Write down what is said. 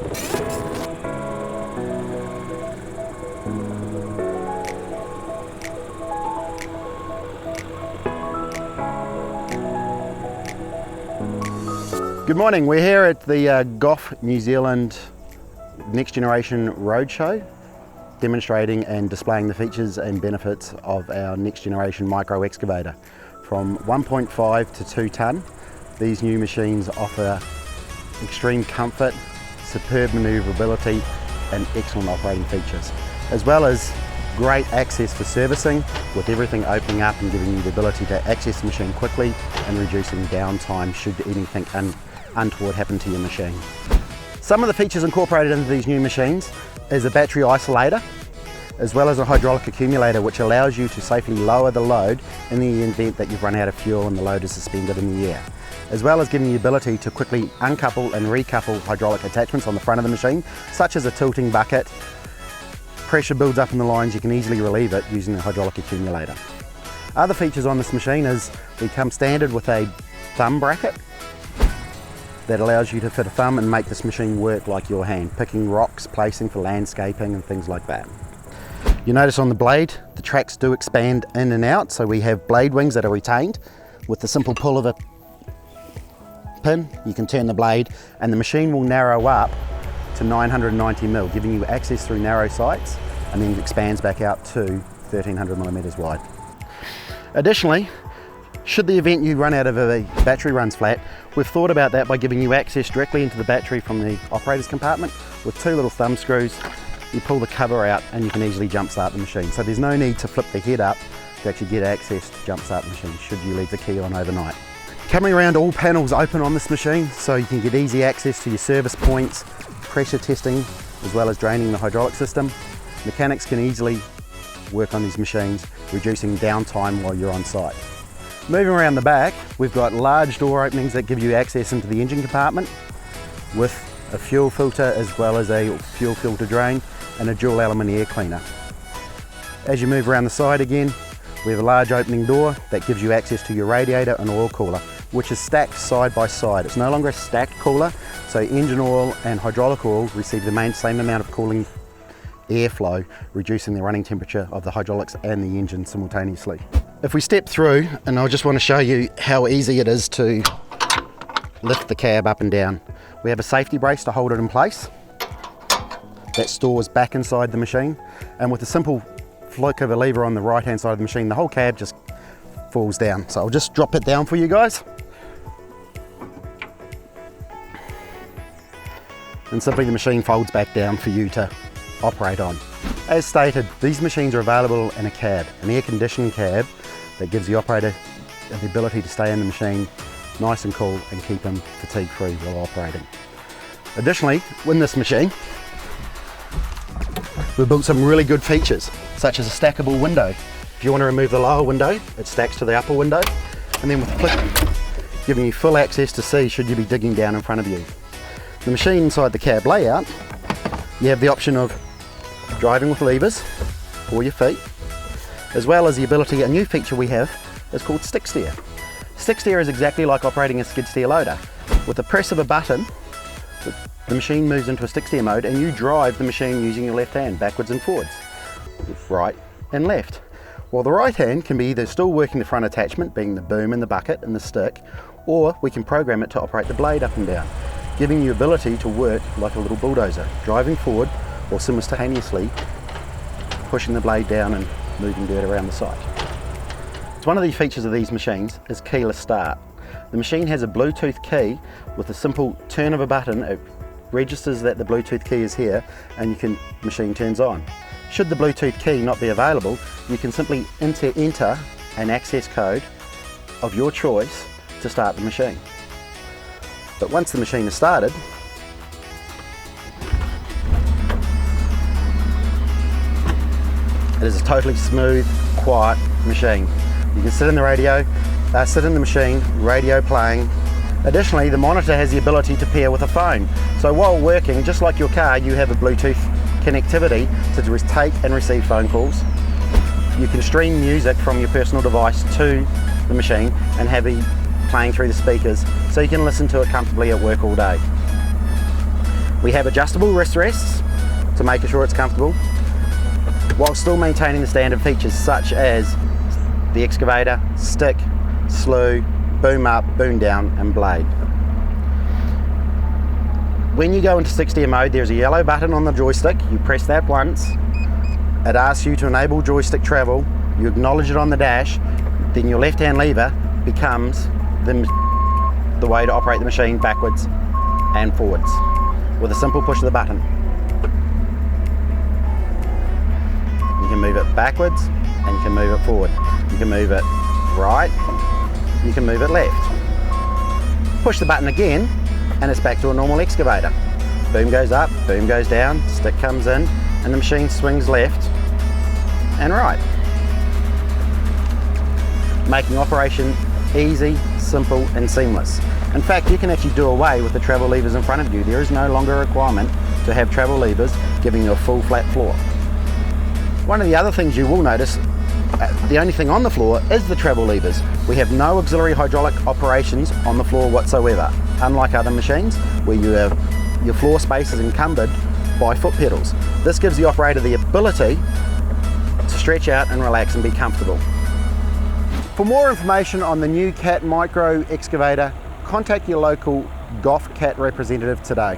Good morning, we're here at the Gough, New Zealand Next Generation Roadshow, demonstrating and displaying the features and benefits of our next generation micro excavator. From 1.5 to 2 tonne, these new machines offer extreme comfort, superb maneuverability and excellent operating features, as well as great access for servicing, with everything opening up and giving you the ability to access the machine quickly and reducing downtime should anything untoward happen to your machine. Some of the features incorporated into these new machines is a battery isolator, as well as a hydraulic accumulator, which allows you to safely lower the load in the event that you've run out of fuel and the load is suspended in the air, as well as giving you the ability to quickly uncouple and recouple hydraulic attachments on the front of the machine, such as a tilting bucket. Pressure builds up in the lines, you can easily relieve it using the hydraulic accumulator. Other features on this machine is we come standard with a thumb bracket that allows you to fit a thumb and make this machine work like your hand, picking rocks, placing for landscaping and things like that. You notice on the blade, the tracks do expand in and out, so we have blade wings that are retained. With the simple pull of a pin, you can turn the blade and the machine will narrow up to 990mm, giving you access through narrow sights, and then it expands back out to 1300mm wide. Additionally, should the event you run out of a battery runs flat, we've thought about that by giving you access directly into the battery from the operator's compartment. With 2 little thumb screws, you pull the cover out and you can easily jump start the machine. So there's no need to flip the head up to actually get access to jump start the machine should you leave the key on overnight. Coming around, all panels open on this machine, so you can get easy access to your service points, pressure testing, as well as draining the hydraulic system. Mechanics can easily work on these machines, reducing downtime while you're on site. Moving around the back, we've got large door openings that give you access into the engine compartment with a fuel filter as well as a fuel filter drain and a dual element air cleaner. As you move around the side again, we have a large opening door that gives you access to your radiator and oil cooler, which is stacked side by side. It's no longer a stacked cooler, so engine oil and hydraulic oil receive the same amount of cooling airflow, reducing the running temperature of the hydraulics and the engine simultaneously. If we step through, and I just want to show you how easy it is to lift the cab up and down. We have a safety brace to hold it in place that stores back inside the machine, and with a simple flick of a lever on the right hand side of the machine, the whole cab just falls down. So I'll just drop it down for you guys. And simply the machine folds back down for you to operate on. As stated, these machines are available in a cab, an air-conditioned cab that gives the operator the ability to stay in the machine nice and cool and keep them fatigue-free while operating. Additionally, in this machine, we've built some really good features, such as a stackable window. If you want to remove the lower window, it stacks to the upper window, and then with a click, giving you full access to see should you be digging down in front of you. The machine inside the cab layout, you have the option of driving with levers for your feet, as well as the ability, a new feature we have is called stick steer. Stick steer is exactly like operating a skid steer loader. With the press of a button, the machine moves into a stick steer mode and you drive the machine using your left hand backwards and forwards, right and left. While the right hand can be either still working the front attachment, being the boom and the bucket and the stick, or we can program it to operate the blade up and down, giving you ability to work like a little bulldozer, driving forward or simultaneously pushing the blade down and moving dirt around the site. So one of the features of these machines is keyless start. The machine has a Bluetooth key. With a simple turn of a button, it registers that the Bluetooth key is here and machine turns on. Should the Bluetooth key not be available, you can simply enter an access code of your choice to start the machine. But once the machine is started, it is a totally smooth, quiet machine. You can sit in the machine, radio playing. Additionally, the monitor has the ability to pair with a phone. So while working, just like your car, you have a Bluetooth connectivity to take and receive phone calls. You can stream music from your personal device to the machine and have it playing through the speakers, so you can listen to it comfortably at work all day. We have adjustable wrist rests to make sure it's comfortable, while still maintaining the standard features such as the excavator, stick, slew, boom up, boom down and blade. When you go into 6-gear mode, there's a yellow button on the joystick. You press that once, it asks you to enable joystick travel, you acknowledge it on the dash, then your left hand lever becomes the way to operate the machine backwards and forwards with a simple push of the button. You can move it backwards and you can move it forward. You can move it right, you can move it left. Push the button again and it's back to a normal excavator. Boom goes up, boom goes down, stick comes in and the machine swings left and right. Making operation easy, simple and seamless. In fact, you can actually do away with the travel levers in front of you. There is no longer a requirement to have travel levers giving you a full flat floor. One of the other things you will notice, the only thing on the floor is the travel levers. We have no auxiliary hydraulic operations on the floor whatsoever, unlike other machines where your floor space is encumbered by foot pedals. This gives the operator the ability to stretch out and relax and be comfortable. For more information on the new CAT Micro excavator, contact your local Gough CAT representative today.